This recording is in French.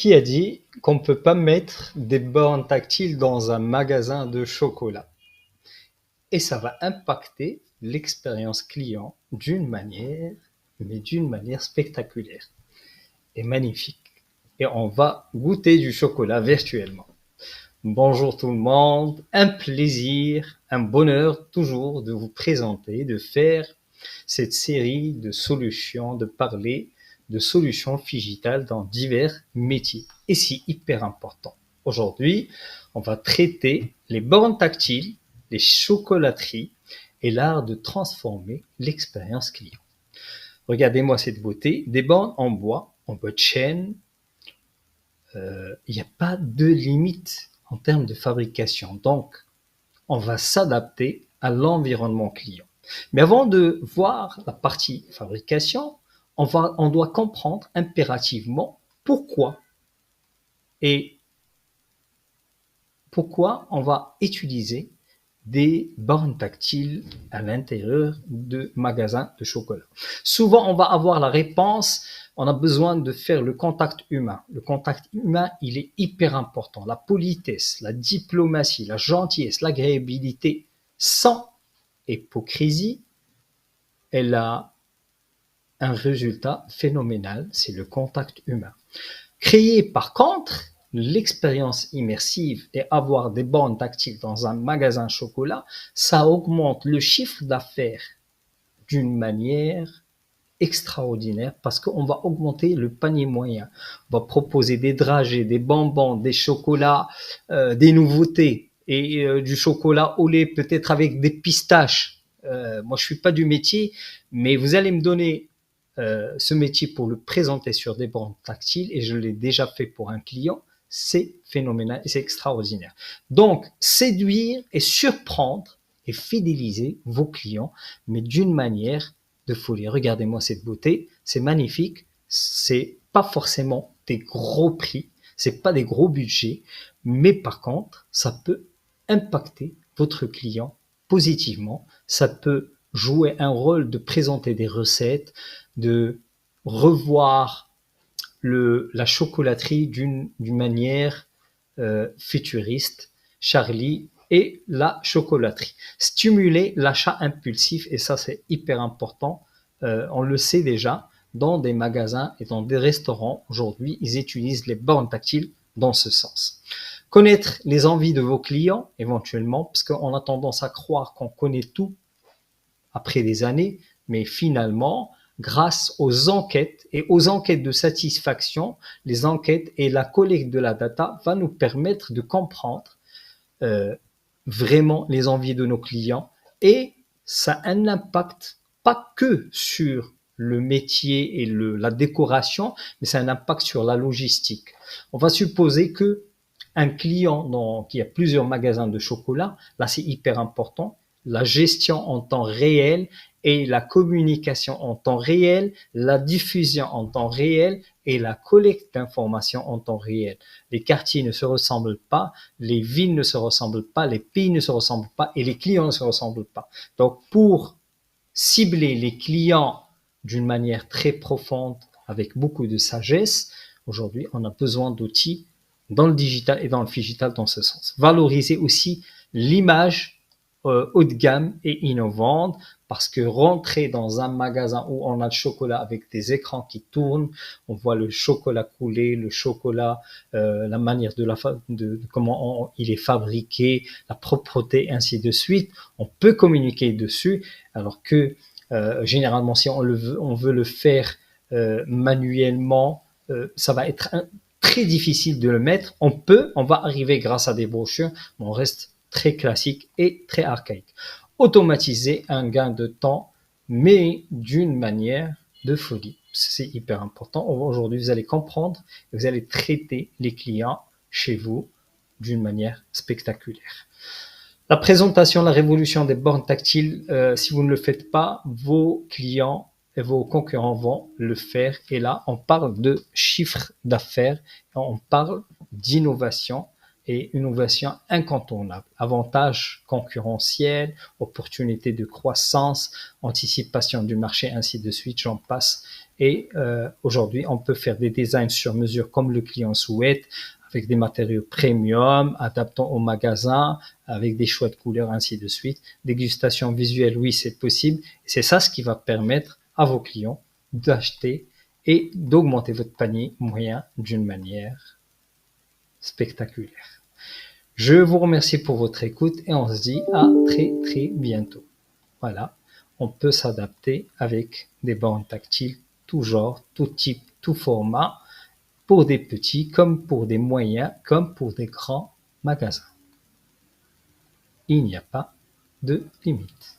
Qui a dit qu'on ne peut pas mettre des bornes tactiles dans un magasin de chocolat? Et ça va impacter l'expérience client mais d'une manière spectaculaire et magnifique. Et on va goûter du chocolat virtuellement. Bonjour tout le monde, un plaisir, un bonheur toujours de vous présenter, de faire cette série de solutions, de parler de solutions digitales dans divers métiers. Et c'est hyper important. Aujourd'hui, on va traiter les bornes tactiles, les chocolateries et l'art de transformer l'expérience client. Regardez-moi cette beauté, des bornes en bois de chêne. Il n'y a pas de limite en termes de fabrication. Donc, on va s'adapter à l'environnement client. Mais avant de voir la partie fabrication, on doit comprendre impérativement pourquoi on va utiliser des bornes tactiles à l'intérieur de magasins de chocolat. Souvent, on va avoir la réponse, on a besoin de faire le contact humain. Le contact humain, il est hyper important. La politesse, la diplomatie, la gentillesse, l'agréabilité, sans hypocrisie, elle a un résultat phénoménal, c'est le contact humain. Créer par contre l'expérience immersive et avoir des bornes tactiles dans un magasin chocolat, ça augmente le chiffre d'affaires d'une manière extraordinaire parce qu'on va augmenter le panier moyen. On va proposer des dragées, des bonbons, des chocolats, des nouveautés et du chocolat au lait peut-être avec des pistaches. Moi, je suis pas du métier, mais vous allez me donner ce métier pour le présenter sur des bornes tactiles et je l'ai déjà fait pour un client. C'est phénoménal et c'est extraordinaire. Donc, séduire et surprendre et fidéliser vos clients, mais d'une manière de folie. Regardez-moi cette beauté, c'est magnifique. C'est pas forcément des gros prix, c'est pas des gros budgets, mais par contre, ça peut impacter votre client positivement. Ça peut jouer un rôle de présenter des recettes, de revoir la chocolaterie d'une manière futuriste. Charlie et la chocolaterie. Stimuler l'achat impulsif, et ça c'est hyper important, on le sait déjà, dans des magasins et dans des restaurants, aujourd'hui, ils utilisent les bornes tactiles dans ce sens. Connaître les envies de vos clients, éventuellement, parce qu'on a tendance à croire qu'on connaît tout après des années, mais finalement, grâce aux enquêtes et aux enquêtes de satisfaction, les enquêtes et la collecte de la data va nous permettre de comprendre vraiment les envies de nos clients et ça a un impact pas que sur le métier et la décoration, mais ça a un impact sur la logistique. On va supposer que un client qui a plusieurs magasins de chocolat, là c'est hyper important, la gestion en temps réel et la communication en temps réel, la diffusion en temps réel et la collecte d'informations en temps réel. Les quartiers ne se ressemblent pas, les villes ne se ressemblent pas, les pays ne se ressemblent pas et les clients ne se ressemblent pas. Donc, pour cibler les clients d'une manière très profonde, avec beaucoup de sagesse, aujourd'hui, on a besoin d'outils dans le digital et dans le phygital dans ce sens. Valoriser aussi l'image haut de gamme et innovante parce que rentrer dans un magasin où on a le chocolat avec des écrans qui tournent, on voit le chocolat couler, le chocolat, la manière de comment il est fabriqué, la propreté, ainsi de suite. On peut communiquer dessus, alors que généralement, si on veut le faire manuellement, ça va être très difficile de le mettre. On va arriver grâce à des brochures, mais on reste très classique et très archaïque. Automatiser un gain de temps, mais d'une manière de folie. C'est hyper important. Aujourd'hui, vous allez comprendre et vous allez traiter les clients chez vous d'une manière spectaculaire. La présentation, la révolution des bornes tactiles, si vous ne le faites pas, vos clients et vos concurrents vont le faire. Et là, on parle de chiffre d'affaires, on parle d'innovation, et innovation incontournable. Avantages concurrentiels, opportunités de croissance, anticipation du marché, ainsi de suite, j'en passe. Et aujourd'hui, on peut faire des designs sur mesure comme le client souhaite, avec des matériaux premium, adaptant au magasin, avec des choix de couleurs, ainsi de suite. Dégustation visuelle, oui, c'est possible. C'est ça ce qui va permettre à vos clients d'acheter et d'augmenter votre panier moyen d'une manière spectaculaire. Je vous remercie pour votre écoute et on se dit à très très bientôt. Voilà, on peut s'adapter avec des bornes tactiles, tout genre, tout type, tout format, pour des petits comme pour des moyens, comme pour des grands magasins. Il n'y a pas de limite.